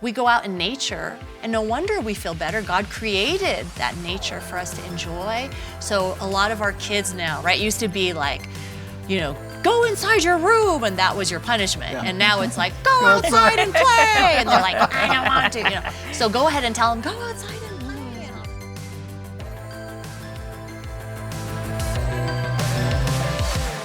we go out in nature, and no wonder we feel better. God created that nature for us to enjoy. So a lot of our kids now, right, used to be like, you know, go inside your room, and that was your punishment. Yeah. And now it's like, go outside and play. And they're like, I don't want to, you know. So go ahead and tell them, go outside and play.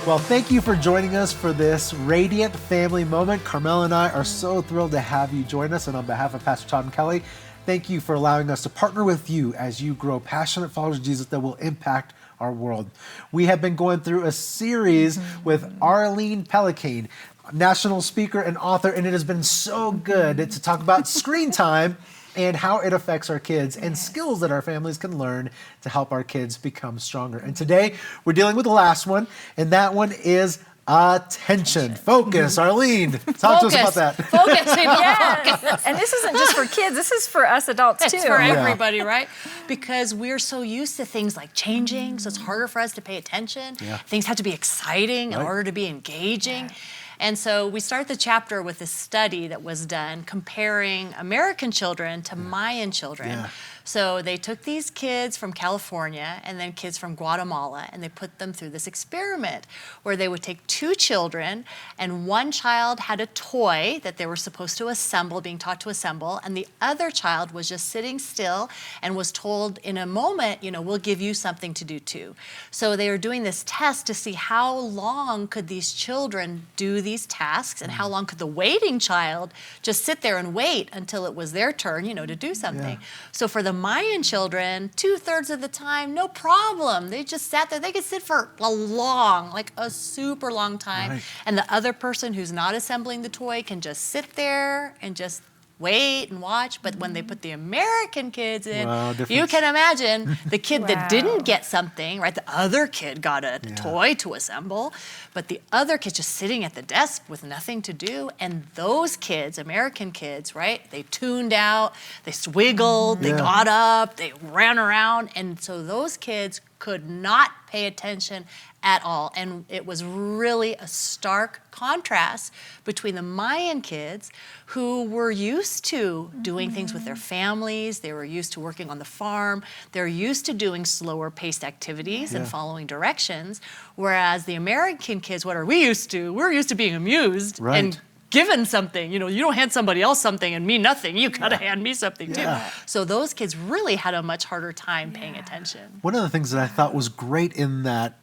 Well, thank you for joining us for this Radiant Family Moment. Carmel and I are so thrilled to have you join us. And on behalf of Pastor Todd and Kelly, thank you for allowing us to partner with you as you grow passionate followers of Jesus that will impact our world. We have been going through a series with Arlene Pellicane, national speaker and author, and it has been so good to talk about screen time and how it affects our kids and skills that our families can learn to help our kids become stronger. And today we're dealing with the last one, and that one is attention. Focus. Arlene, talk to us about that. Focus. Yes. And this isn't just for kids, this is for us adults too. It's for everybody, right? Because we're so used to things like changing, so it's harder for us to pay attention. Yeah. Things have to be exciting in order to be engaging. Yeah. And so we start the chapter with a study that was done comparing American children to Mayan children. Yeah. So they took these kids from California and then kids from Guatemala, and they put them through this experiment where they would take two children, and one child had a toy that they were supposed to assemble, being taught to assemble, and the other child was just sitting still and was told, in a moment, you know, we'll give you something to do too. So they were doing this test to see how long could these children do these tasks, and how long could the waiting child just sit there and wait until it was their turn, you know, to do something. Yeah. So for the Mayan children, 2/3 of the time, no problem. They just sat there. They could sit for a super long time. Right. And the other person who's not assembling the toy can just sit there and just wait and watch. But when they put the American kids in, you can imagine the kid that didn't get something, right? The other kid got a toy to assemble, but the other kid's just sitting at the desk with nothing to do. And those kids, American kids, right? They tuned out, they swiggled, they got up, they ran around. And so those kids could not pay attention at all. And it was really a stark contrast between the Mayan kids, who were used to doing things with their families. They were used to working on the farm. They're used to doing slower paced activities and following directions. Whereas the American kids, what are we used to? We're used to being amused and given something. You know, you don't hand somebody else something and me nothing. You gotta hand me something too. So those kids really had a much harder time paying attention. One of the things that I thought was great in that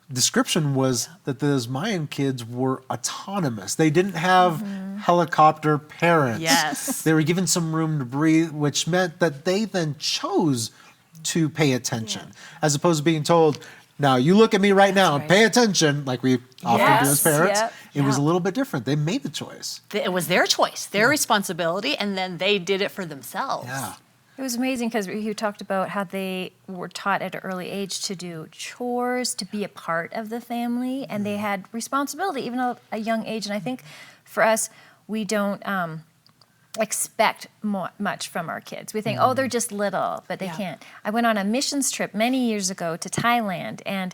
description was that those Mayan kids were autonomous. They didn't have helicopter parents. Yes. They were given some room to breathe, which meant that they then chose to pay attention, as opposed to being told, now you look at me right now and pay attention, like we often do as parents. It was a little bit different. They made the choice. It was their choice, their responsibility, and then they did it for themselves. Yeah. It was amazing because you talked about how they were taught at an early age to do chores, to be a part of the family, and they had responsibility even at a young age. And I think for us, we don't expect much from our kids. We think, oh, they're just little, but they can't. I went on a missions trip many years ago to Thailand, and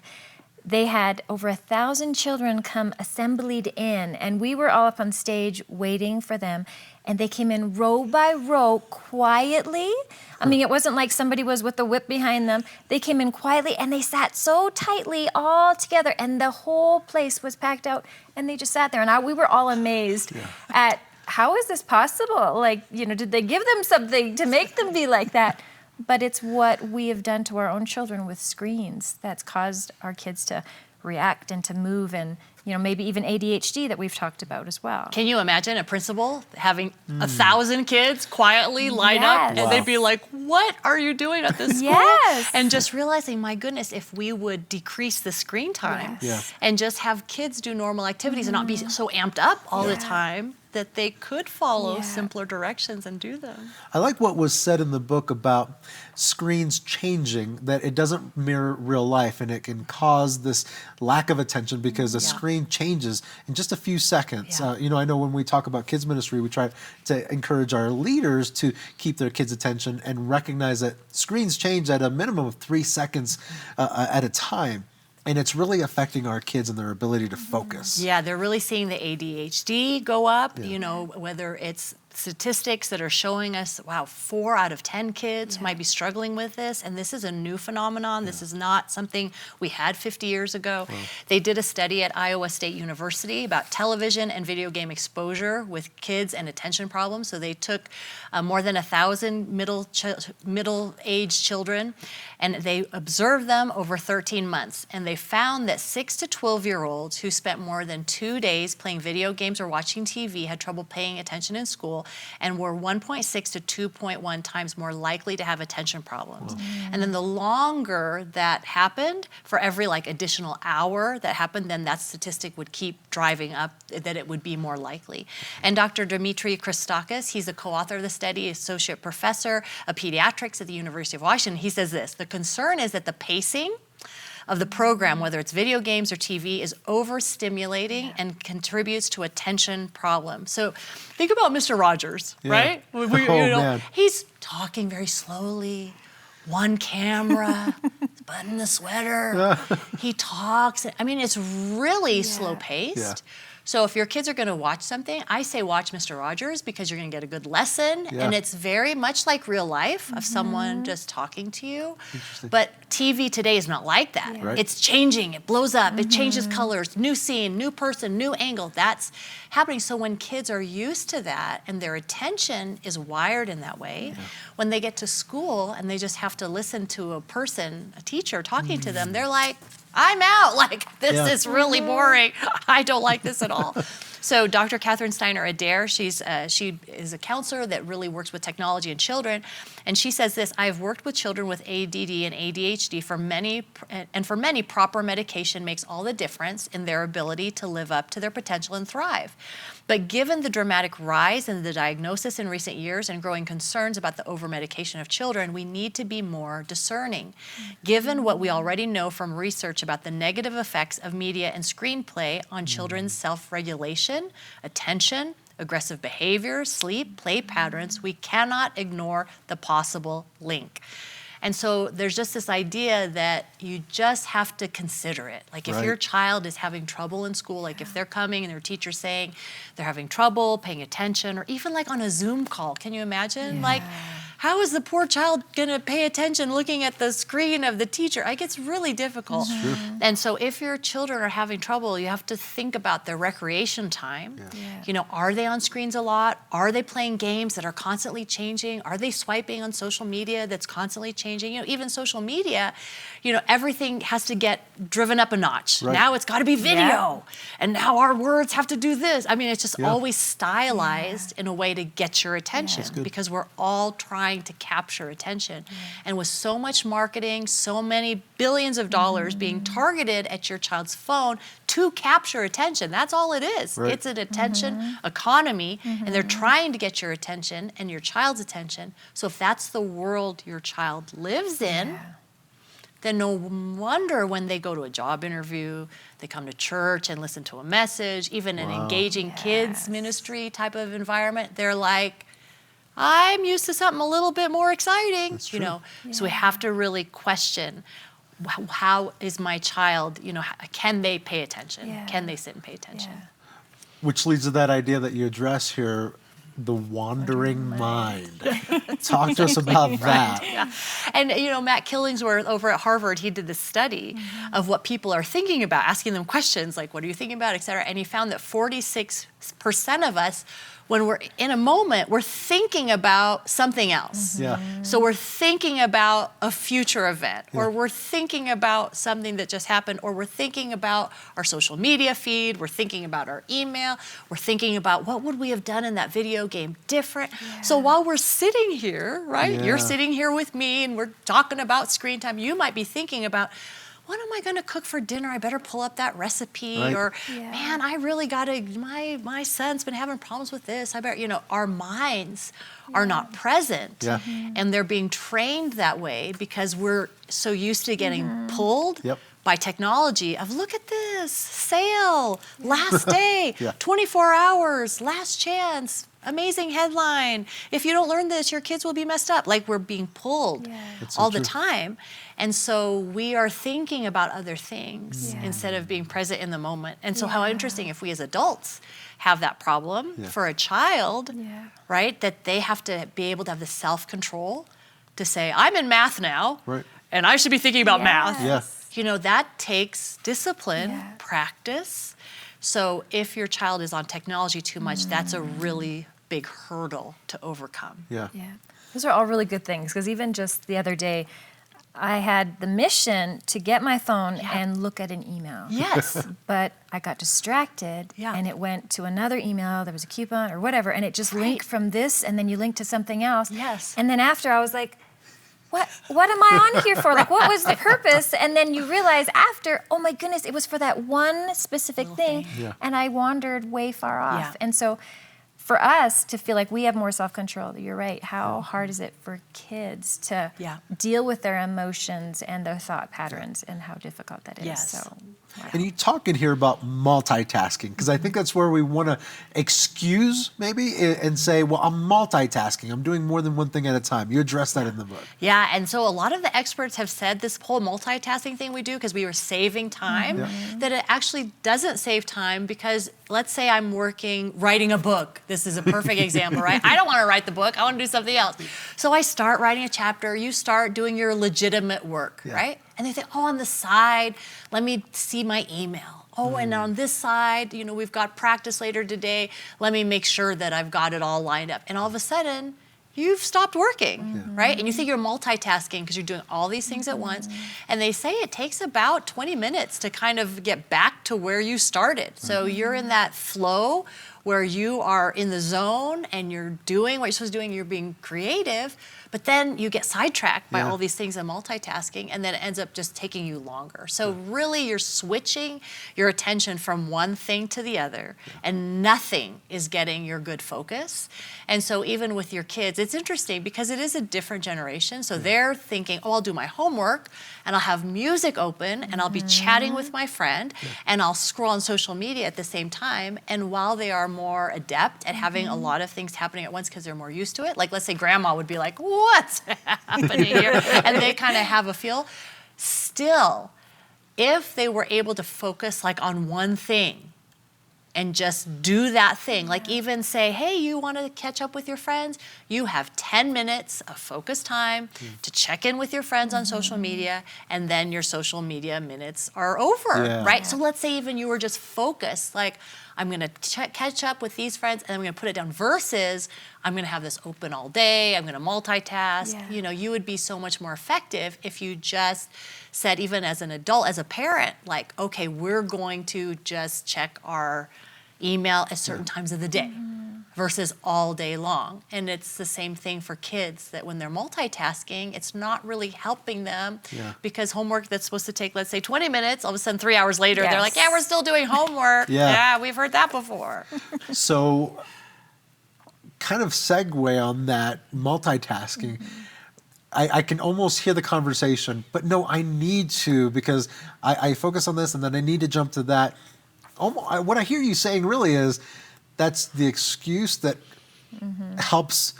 they had over 1,000 children come assembled in, and we were all up on stage waiting for them, and they came in row by row quietly. I mean, it wasn't like somebody was with the whip behind them. They came in quietly, and they sat so tightly all together, and the whole place was packed out, and they just sat there, and we were all amazed at how is this possible? Like, you know, did they give them something to make them be like that? But it's what we have done to our own children with screens that's caused our kids to react and to move, and, you know, maybe even ADHD that we've talked about as well. Can you imagine a principal having 1,000 kids quietly line up, and they'd be like, what are you doing at this school? And just realizing, my goodness, if we would decrease the screen time and just have kids do normal activities and not be so amped up all the time, that they could follow simpler directions and do them. I like what was said in the book about screens changing, that it doesn't mirror real life, and it can cause this lack of attention because a screen changes in just a few seconds. You know, I know when we talk about kids ministry, we try to encourage our leaders to keep their kids' attention and recognize that screens change at a minimum of 3 seconds at a time. And it's really affecting our kids and their ability to focus. Yeah, they're really seeing the ADHD go up, you know, whether it's statistics that are showing us, wow, 4 out of 10 kids might be struggling with this, and this is a new phenomenon. This is not something we had 50 years ago. They did a study at Iowa State University about television and video game exposure with kids and attention problems. So they took more than 1,000 middle-aged children, and they observed them over 13 months. And they found that 6 to 12-year-olds who spent more than 2 days playing video games or watching TV had trouble paying attention in school and were 1.6 to 2.1 times more likely to have attention problems. And then the longer that happened, for every additional hour that happened, then that statistic would keep driving up, that it would be more likely. And Dr. Dimitri Christakis, he's a co-author of the study, associate professor of pediatrics at the University of Washington. He says this: the concern is that the pacing of the program, whether it's video games or TV, is overstimulating and contributes to attention problems. So think about Mr. Rogers, right? Man. He's talking very slowly, one camera, button the sweater. He talks. I mean, it's really slow paced. Yeah. So if your kids are going to watch something, I say watch Mr. Rogers, because you're going to get a good lesson. And it's very much like real life of someone just talking to you. But TV today is not like that. Right. It's changing. It blows up. It changes colors. New scene, new person, new angle. That's happening. So when kids are used to that and their attention is wired in that way, when they get to school and they just have to listen to a person, a teacher talking to them, they're like, I'm out. This is really boring. I don't like this at all. So Dr. Catherine Steiner Adair, she is a counselor that really works with technology and children, and she says this: I've worked with children with ADD and ADHD for many, proper medication makes all the difference in their ability to live up to their potential and thrive. But given the dramatic rise in the diagnosis in recent years and growing concerns about the over-medication of children, we need to be more discerning. Given what we already know from research about the negative effects of media and screenplay on children's self-regulation, attention, aggressive behavior, sleep, play patterns, we cannot ignore the possible link. And so there's just this idea that you just have to consider it. If your child is having trouble in school, if they're coming and their teacher's saying they're having trouble paying attention, or even on a Zoom call, can you imagine? How is the poor child gonna pay attention looking at the screen of the teacher? It's really difficult. And so if your children are having trouble, you have to think about their recreation time. Are they on screens a lot? Are they playing games that are constantly changing? Are they swiping on social media that's constantly changing? Even social media, everything has to get driven up a notch. Now it's gotta be video. And now our words have to do this. I mean, it's just always stylized in a way to get your attention, because we're all trying to capture attention. And with so much marketing, so many billions of dollars being targeted at your child's phone to capture attention, that's all it is. It's an attention economy, and they're trying to get your attention and your child's attention. So if that's the world your child lives in, then no wonder when they go to a job interview, they come to church and listen to a message, even an engaging kids ministry type of environment, they're like, I'm used to something a little bit more exciting, So we have to really question, how is my child, can they pay attention? Can they sit and pay attention? Which leads to that idea that you address here, the wandering mind. Talk to us about that. And Matt Killingsworth over at Harvard, he did this study of what people are thinking about, asking them questions like, what are you thinking about, et cetera. And he found that 46% of us, when we're in a moment, we're thinking about something else. So we're thinking about a future event, or we're thinking about something that just happened, or we're thinking about our social media feed, we're thinking about our email, we're thinking about what would we have done in that video game different. So while we're sitting here, you're sitting here with me and we're talking about screen time, you might be thinking about, what am I going to cook for dinner? I better pull up that recipe. Or, man, I really got to, my son's been having problems with this. I better, our minds are not present. And they're being trained that way because we're so used to getting pulled by technology of, look at this, sale, last day, 24 hours, last chance, amazing headline. If you don't learn this, your kids will be messed up. Like we're being pulled That's so all the true. time. And so we are thinking about other things instead of being present in the moment. And so how interesting if we as adults have that problem for a child, right? That they have to be able to have the self-control to say, I'm in math now, Right. and I should be thinking about math. Yeah. You know, that takes discipline, practice. So if your child is on technology too much, that's a really big hurdle to overcome. Yeah. Yeah. Those are all really good things, because even just the other day, I had the mission to get my phone and look at an email. Yes. But I got distracted and it went to another email. There was a coupon or whatever, and it just linked from this, and then you linked to something else. Yes. And then after, I was like, what am I on here for? Like, what was the purpose? And then you realize after, oh my goodness, it was for that one specific thing. Yeah. And I wandered way far off. Yeah. And so for us to feel like we have more self-control, you're right. How hard is it for kids to deal with their emotions and their thought patterns, and how difficult that is? Yes. So, wow. And you talk in here about multitasking, because I think that's where we want to excuse maybe and say, well, I'm multitasking. I'm doing more than one thing at a time. You address that in the book. Yeah, and so a lot of the experts have said this whole multitasking thing we do because we were saving time, that it actually doesn't save time, because let's say I'm writing a book. This is a perfect example, right? I don't want to write the book. I want to do something else. So I start writing a chapter. You start doing your legitimate work, right? And they think, oh, on the side, let me see my email. Oh, and on this side, you know, we've got practice later today. Let me make sure that I've got it all lined up. And all of a sudden, you've stopped working, right? And you think you're multitasking because you're doing all these things at once. And they say it takes about 20 minutes to kind of get back to where you started. So you're in that flow where you are in the zone and you're doing what you're supposed to do, and you're being creative, but then you get sidetracked by all these things and multitasking, and then it ends up just taking you longer. So really you're switching your attention from one thing to the other, and nothing is getting your good focus. And so even with your kids, it's interesting because it is a different generation. So they're thinking, oh, I'll do my homework and I'll have music open and I'll be chatting with my friend and I'll scroll on social media at the same time. And while they are more adept at having a lot of things happening at once because they're more used to it, like let's say grandma would be like, what's happening here? And they kind of have a feel. Still, if they were able to focus like on one thing and just do that thing, like even say, hey, you want to catch up with your friends? You have 10 minutes of focused time to check in with your friends on social media, and then your social media minutes are over, right? So let's say even you were just focused, like, I'm going to catch up with these friends, and I'm going to put it down, versus I'm going to have this open all day, I'm going to multitask. You know, you would be so much more effective if you just said, even as an adult, as a parent, like, okay, we're going to just check our email at certain times of the day versus all day long. And it's the same thing for kids, that when they're multitasking, it's not really helping them because homework that's supposed to take, let's say, 20 minutes, all of a sudden 3 hours later, they're like, yeah, we're still doing homework. Yeah, we've heard that before. So kind of segue on that multitasking, I can almost hear the conversation, but no, I need to, because I focus on this and then I need to jump to that. What I hear you saying really is that's the excuse that helps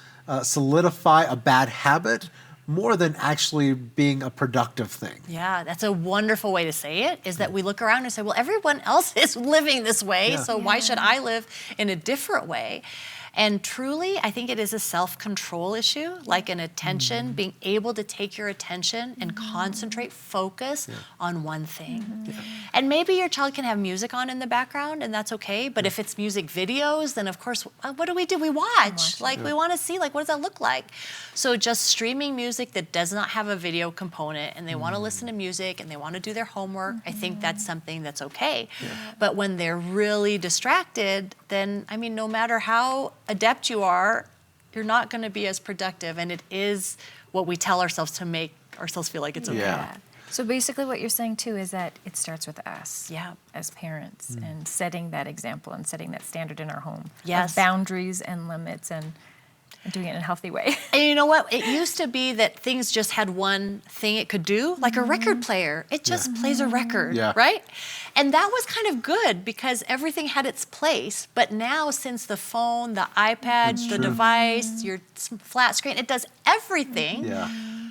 solidify a bad habit more than actually being a productive thing. Yeah, that's a wonderful way to say it, is that we look around and say, well, everyone else is living this way, so why should I live in a different way? And truly, I think it is a self-control issue, like an attention, being able to take your attention and concentrate, focus on one thing. And maybe your child can have music on in the background, and that's okay. But if it's music videos, then of course, what do? We watch. Like, we want to see, like, what does that look like? So just streaming music that does not have a video component, and they want to listen to music and they want to do their homework, I think that's something that's okay. But when they're really distracted, then, I mean, no matter how adept you are, you're not going to be as productive. And it is what we tell ourselves to make ourselves feel like it's okay. So basically what you're saying too is that it starts with us as parents and setting that example and setting that standard in our home of boundaries and limits. And and doing it in a healthy way. And you know what? It used to be that things just had one thing it could do, like a record player. It just plays a record, right? And that was kind of good because everything had its place. But now, since the phone, the iPad, the device, your flat screen, it does everything.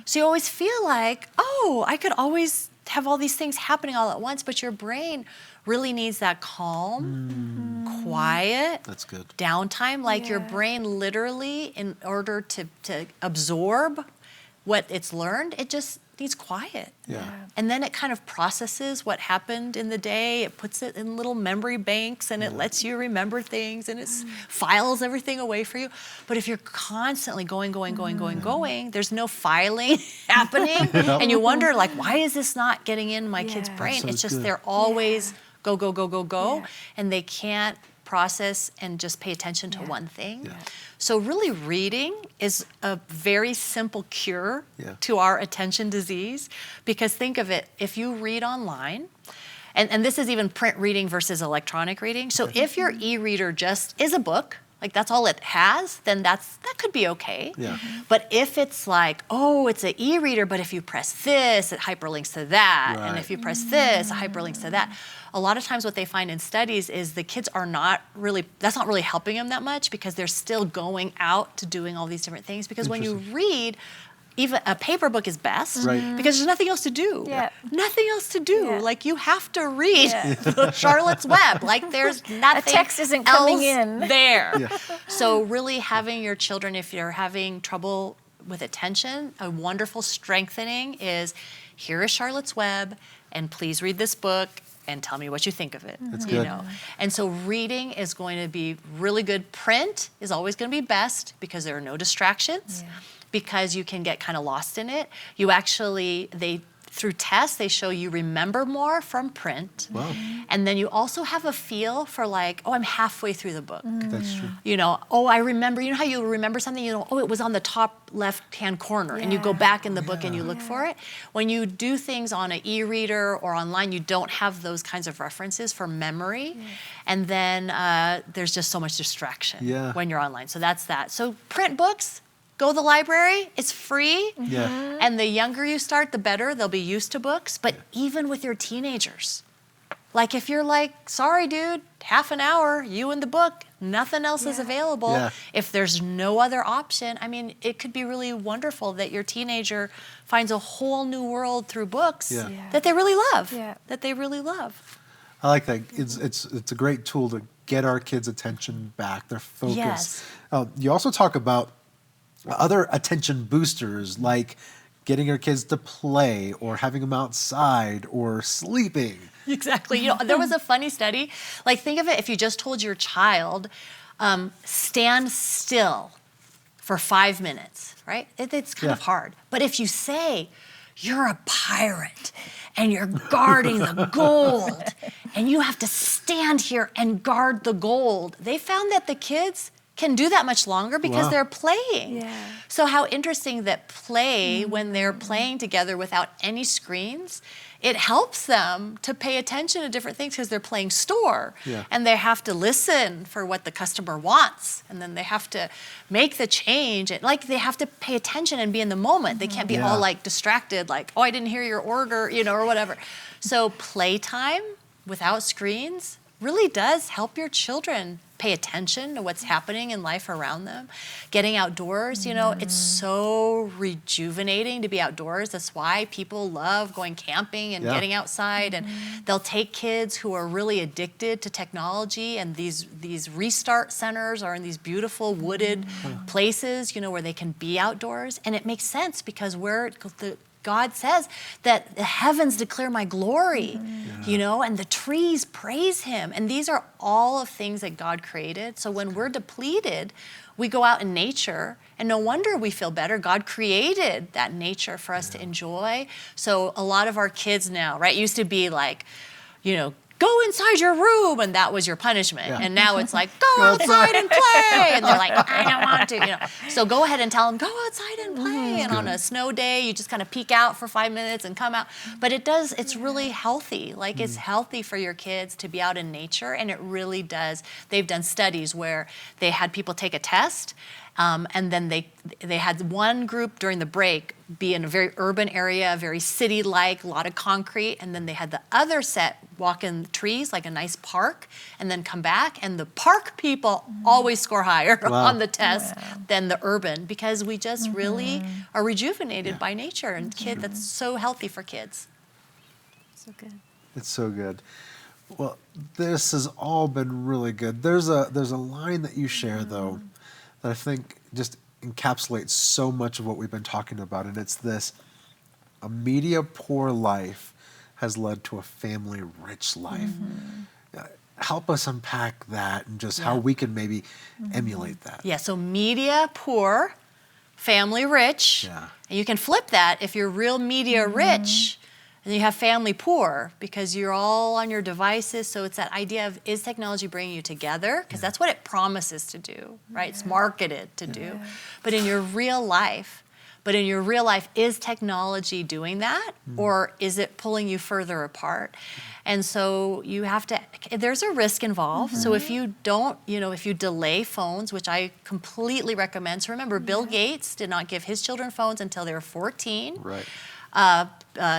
So you always feel like, oh, I could always have all these things happening all at once, but your brain really needs that calm, quiet, That's good. downtime. Like your brain literally, in order to absorb what it's learned, it just needs quiet. And then it kind of processes what happened in the day. It puts it in little memory banks and it lets you remember things and it files everything away for you. But if you're constantly going, there's no filing happening. And you wonder, like, why is this not getting in my kid's brain? So it's just good. they're always go. And they can't process and just pay attention to one thing. So really reading is a very simple cure to our attention disease, because think of it, if you read online, and this is even print reading versus electronic reading. So if your e-reader just is a book, like that's all it has, then that could be okay. But if it's like, oh, it's an e-reader, but if you press this, it hyperlinks to that. And if you press this, it hyperlinks to that. A lot of times what they find in studies is the kids are that's not really helping them that much, because they're still going out to doing all these different things. Because when you read, even a paper book is best, because there's nothing else to do. Nothing else to do. Like you have to read Charlotte's Web. Like there's nothing A text isn't coming else in. there. So really having your children, if you're having trouble with attention, a wonderful strengthening is, here is Charlotte's Web, and please read this book and tell me what you think of it. That's you good. know. And so reading is going to be really good. Print is always going to be best because there are no distractions. Because you can get kind of lost in it. You actually, through tests, they show you remember more from print. And then you also have a feel for like, oh, I'm halfway through the book. That's true. You know, oh, I remember, you know how you remember something, you know, oh, it was on the top left-hand corner, and you go back in the book and you look for it. When you do things on an e-reader or online, you don't have those kinds of references for memory. And then there's just so much distraction when you're online. So that's that. So print books, go to the library, it's free. And the younger you start, the better. They'll be used to books. But even with your teenagers, like if you're like, sorry, dude, half an hour, you and the book, nothing else is available. If there's no other option, I mean, it could be really wonderful that your teenager finds a whole new world through books that they really love, that they really love. I like that. It's a great tool to get our kids' attention back, their focus. You also talk about other attention boosters, like getting your kids to play or having them outside or sleeping. Exactly. You know, there was a funny study. Like, think of it, if you just told your child, stand still for 5 minutes, right? It's kind of hard. But if you say, you're a pirate and you're guarding the gold and you have to stand here and guard the gold, they found that the kids can do that much longer because they're playing. So how interesting that play, when they're playing together without any screens, it helps them to pay attention to different things because they're playing store. And they have to listen for what the customer wants. And then they have to make the change. Like they have to pay attention and be in the moment. They can't be all like distracted, like, oh, I didn't hear your order, you know, or whatever. So playtime without screens really does help your children pay attention to what's happening in life around them. Getting outdoors, you know, it's so rejuvenating to be outdoors. That's why people love going camping and getting outside. And they'll take kids who are really addicted to technology, and these restart centers are in these beautiful wooded places, you know, where they can be outdoors. And it makes sense because God says that the heavens declare my glory, you know, and the trees praise him. And these are all of things that God created. So when we're depleted, we go out in nature, and no wonder we feel better. God created that nature for us to enjoy. So a lot of our kids now, right, used to be like, you know, go inside your room, and that was your punishment. And now it's like, go outside and play. And they're like, I don't want to, you know. So go ahead and tell them, go outside and play. And on a snow day, you just kind of peek out for 5 minutes and come out. But it's really healthy. Like it's healthy for your kids to be out in nature, and it really does. They've done studies where they had people take a test, And then they had one group during the break be in a very urban area, very city-like, a lot of concrete, and then they had the other set walk in the trees, like a nice park, and then come back. And the park people always score higher on the test than the urban, because we just really are rejuvenated by nature, and that's so healthy for kids. So good. It's so good. Well, this has all been really good. There's a line that you share, though, that I think just encapsulates so much of what we've been talking about, and it's this: a media-poor life has led to a family-rich life. Help us unpack that and just how we can maybe emulate that. Yeah, so media poor, family rich. Yeah. And you can flip that if you're real media rich and you have family poor, because you're all on your devices. So it's that idea of, is technology bringing you together? Because that's what it promises to do, right? It's marketed to do. But in your real life, is technology doing that? Or is it pulling you further apart? And so you have to, there's a risk involved. So if you don't, if you delay phones, which I completely recommend. So remember, Bill Gates did not give his children phones until they were 14. Right.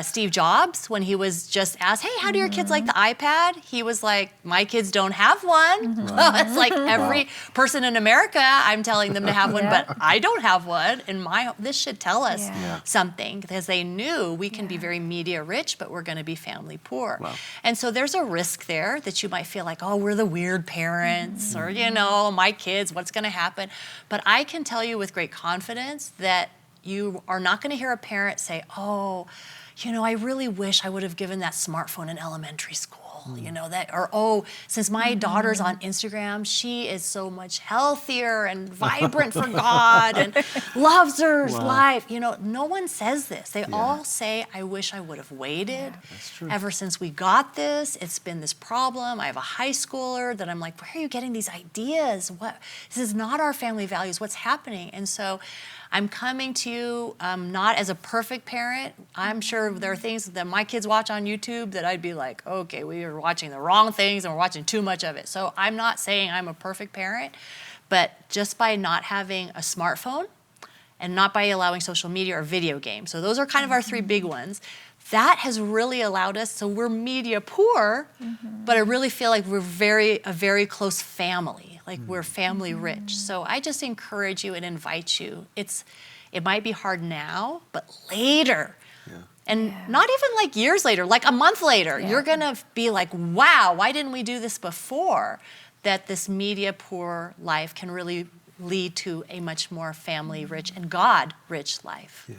Steve Jobs, when he was just asked, hey, how do your kids like the iPad? He was like, my kids don't have one. It's like every person in America, I'm telling them to have one, but I don't have one. And this should tell us something, because they knew we can be very media rich, but we're going to be family poor. And so there's a risk there that you might feel like, oh, we're the weird parents, or, my kids, what's going to happen? But I can tell you with great confidence that you are not going to hear a parent say, oh, I really wish I would have given that smartphone in elementary school. Since my daughter's on Instagram, she is so much healthier and vibrant for God and loves her life. No one says this. They all say, I wish I would have waited. That's true. Ever since we got this, it's been this problem. I have a high schooler that I'm like, where are you getting these ideas? This is not our family values. What's happening? And so I'm coming to you not as a perfect parent. I'm sure there are things that my kids watch on YouTube that I'd be like, okay, we are watching the wrong things and we're watching too much of it. So I'm not saying I'm a perfect parent, but just by not having a smartphone and not by allowing social media or video games, so those are kind of our three big ones, that has really allowed us, so we're media poor, but I really feel like we're a very close family. Like we're family rich. So I just encourage you and invite you. It might be hard now, but later, and not even like years later, like a month later, you're gonna be like, wow, why didn't we do this before? That this media poor life can really lead to a much more family rich and God rich life. Yeah.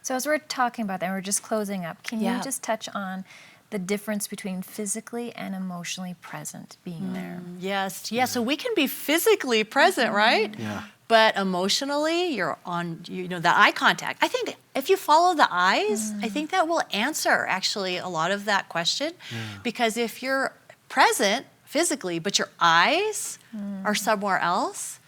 So as we're talking about that, and we're just closing up, can you just touch on the difference between physically and emotionally present being there? Yes. Yeah. So we can be physically present, right? Yeah. But emotionally, you're on, the eye contact. I think if you follow the eyes, I think that will answer actually a lot of that question. Because if you're present physically, but your eyes are somewhere else,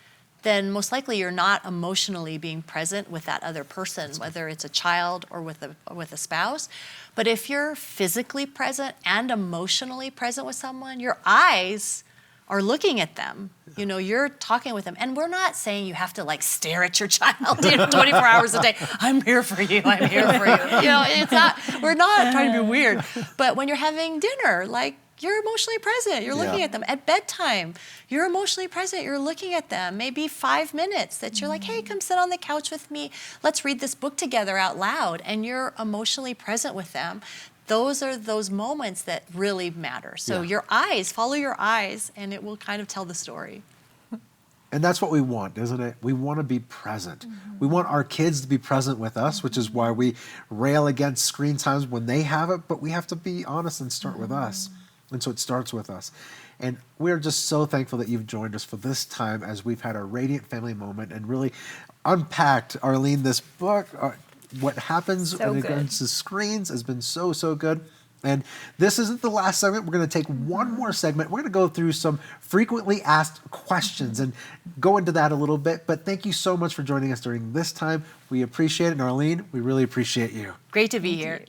then most likely you're not emotionally being present with that other person, whether it's a child or with a spouse. But if you're physically present and emotionally present with someone, your eyes are looking at them. You're talking with them. And we're not saying you have to like stare at your child 24 hours a day. I'm here for you. I'm here for you. It's not, we're not trying to be weird. But when you're having dinner, like, you're emotionally present. You're looking at them. At bedtime, you're emotionally present. You're looking at them. Maybe 5 minutes that you're like, hey, come sit on the couch with me. Let's read this book together out loud. And you're emotionally present with them. Those are those moments that really matter. So your eyes, follow your eyes, and it will kind of tell the story. And that's what we want, isn't it? We want to be present. We want our kids to be present with us, which is why we rail against screen times when they have it, but we have to be honest and start with us. And so it starts with us. And we're just so thankful that you've joined us for this time as we've had our Radiant Family Moment and really unpacked, Arlene, this book. What happens when it comes to screens has been so, so good. And this isn't the last segment. We're going to take one more segment. We're going to go through some frequently asked questions and go into that a little bit. But thank you so much for joining us during this time. We appreciate it. And Arlene, we really appreciate you. Great to be here.